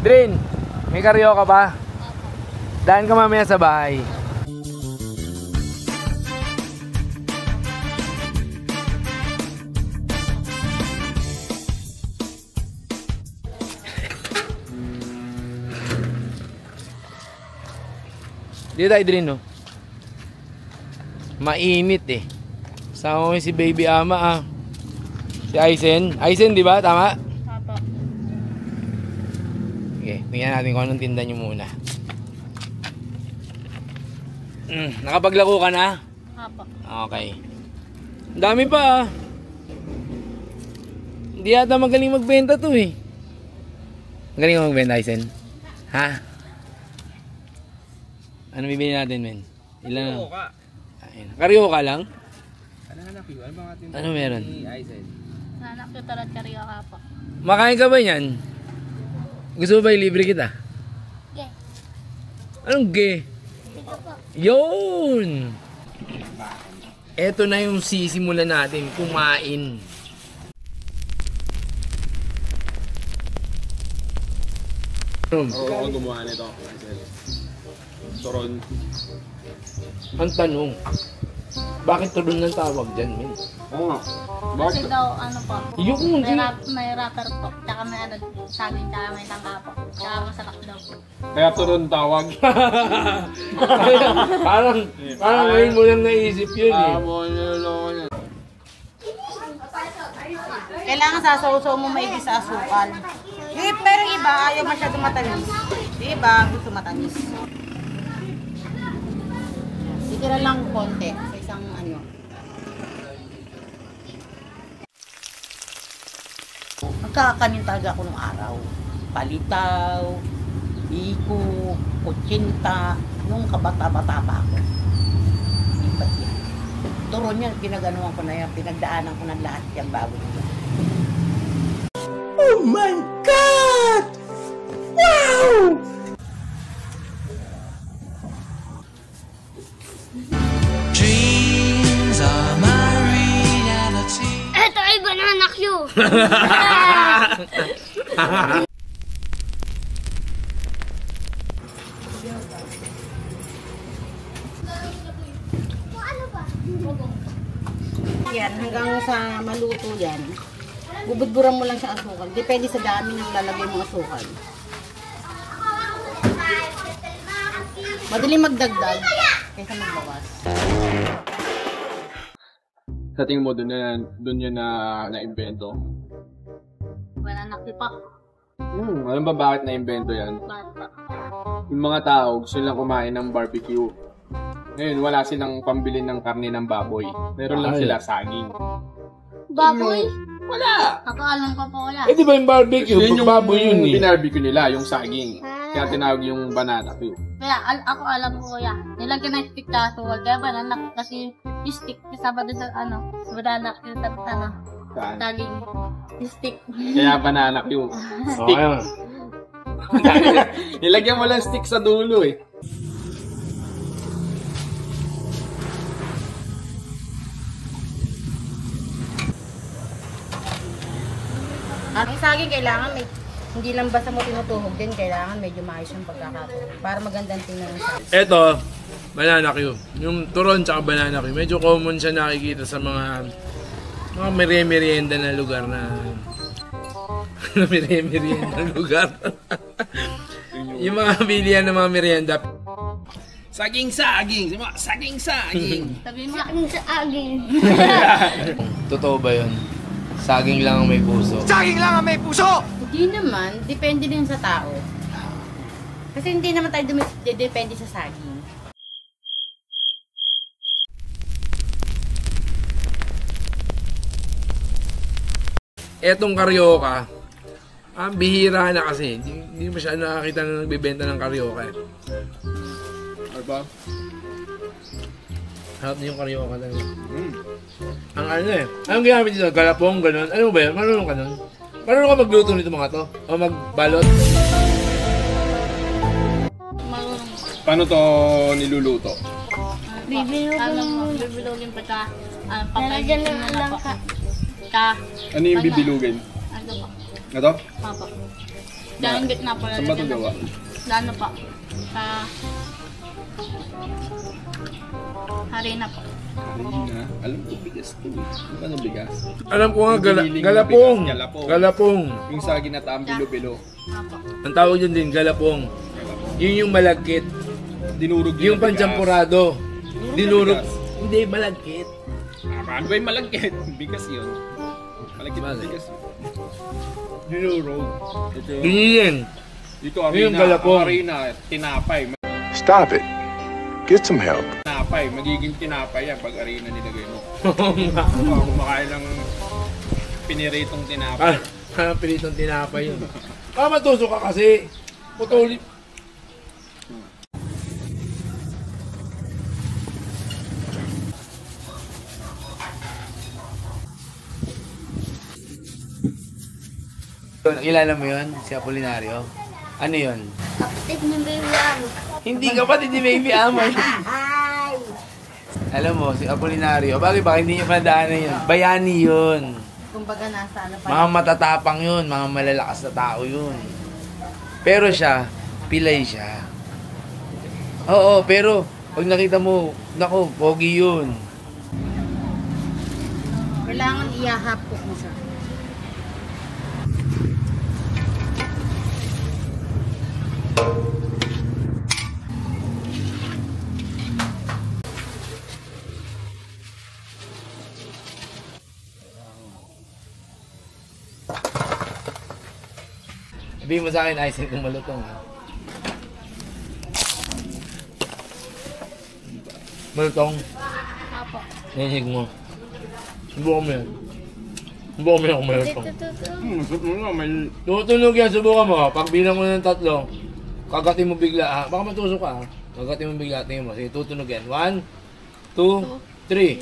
Drin, may karyo ka ba? Daan ka mamaya sa bahay. Dito tayo, Drin, no? Mainit eh. Sama mo si Baby Ama, ah. Si Aizen. Aizen, di ba? Tama? Apo. Okay, tingnan natin kung anong tinda nyo muna. Nakapaglako ka na? Apo. Okay. Ang dami pa, ah. Hindi yata magaling magbenta to eh. Magaling magbenta, Aizen? Ha? Ano bibili natin, men? Ilan? Karyoka. Karyoka lang? Ano meron? Nanak ko talat karyoka po. Makain ka ba yan? Gusto mo ba ilibre kita? Okay. Anong gay? Yun! Eto na yung sisimulan natin, kumain. Ako gumawa nito. Turon. Ang tanong, bakit turon ng tawag dyan, men? Oo nga. Kasi daw, ano po, Yung may wrapper po, tsaka may ano, saging, tsaka may tangka po, tsaka masarap daw po. Kaya turon tawag. parang ngayon mo lang naisip yun eh. Kailangan sasaw-saw mo maigi sa asukal. Pero iba, ayaw masyado matamis. Iba, gusto matamis. Titira lang konti sa isang ano. Magkakanin talaga ako ng araw. Palitaw, iko, kutsinta, nung kabata-bata pa ako. Iba't yan. Turon yan, pinaganuhan ko na yan, pinagdaanan ko ng lahat yan bago nila. Oh my God! Wow! Dreams are my reality. Eto ay banana Q! Yan, hanggang sa maluto yan, bubudburan mo lang sa asukal. Depende sa dami ng lalagay mong asukal. Madaling magdagdag kaysa magbawas. Sa tingin mo, doon yan na-invento? Banana Q pa. Alam ba bakit na-invento yan? Bata. Yung mga tao gusto nilang kumain ng barbecue. Ngayon, wala silang pambili ng karne ng baboy. Meron lang sila saging. Baboy? Wala! Ako alam ko po wala. Eh di ba yung barbecue? Yun yung Baboy yun eh. binarbecue nila, yung saging. Kaya tinawag yung banana Q. Kaya ako alam ko kuya. Nilagyan ng stick sa asukal. Kaya banana kasi yung stick kasama doon sa ano. Sa banana Q sa ano. Saan? Saging. Yung stick. Kaya banana Q. Stick. Okay. Nilagyan mo lang stick sa dulo eh. At yung saging kailangan may, hindi lang basta mo tinutuhog din, kailangan medyo maayos yung pagkakatuhog para magandang tingnan ng saging. Eto, banana Q. Yung turon tsaka banana Q. Medyo common siya nakikita sa mga merienda na lugar na merienda na lugar. Yung mga bilihan ng mga merienda. Saging! Saging! Sabi mo, sa aging. Totoo ba yun? Saging lang ang may puso. Hindi naman, depende din sa tao. Kasi hindi naman tayo depende sa saging. Etong karyoka, bihira na kasi. Hindi masyado nakakita na nagbibenta ng karyoka. Ano ba? Harap na yung karyoka talaga. Ang ano eh. Anong ginamit dito? Galapong, gano'n. Ano ba yan? Marunong ka nun? Marunong ka magluto nito mga to? O magbalot? Marunong. Paano to niluluto? Bibilogin pa ka. Papagin na lang ka. Ano yung bibilugin? Ano pa? Ito? Papa. Diyan gitna po. Saan ba ito gawa? Sa ano pa? Sa... Harina po. Harina. Alam ko bigas to eh. Ano bigas? Alam ko nga, Yung giniling na galapong. bigas, galapong. Galapong. Yung sa ginataang bilo-bilo. Apo. Ang tawag yun din, galapong. Yun yung malagkit. Dinurog Yung panchampurado. Dinurog. bigas. Hindi, malagkit. Ano ba yung malagkit? Bigas yun. Malagkit na Bagay. bigas yun. Dinurog. Ito yung... Ganyan. Dito Yung harina. galapong. Ang harina, tinapay. Stop it. Get some help. Tinapay. Magiging tinapay yan pag harina nilagay mo. Oo nga. Kumakain ng piniritong tinapay. Pilitong tinapay yun. Matusok ka kasi. Putuli. Kilala mo yun? Si Apolinario? Ano yun? Kapatid ng baby ano? Hindi kapatid ni Baby Amay. Alam mo, si Apolinario, bakit ba hindi niyo padaanan yun? Bayani yun. Kumbaga nasa ano pa. Mga matatapang yun, mga malalakas na tao yun. Pero siya, pilay siya. Oo, pero pag nakita mo, nako, pogi yun. Kailangan iyahapok mo siya. Sabihin mo sa akin, Isaac, kung malutong ha. Malutong, Apo. nahihig mo. Subukan mo yan. Subukan mo yan kung malutong. May... Tutunog yan, subukan mo. Pag bilang mo ng 3, kagatin mo bigla ha. Baka matusok ka ha. Kagatin mo bigla, tingin mo. Sige, tutunog yan. 1, 2, 3.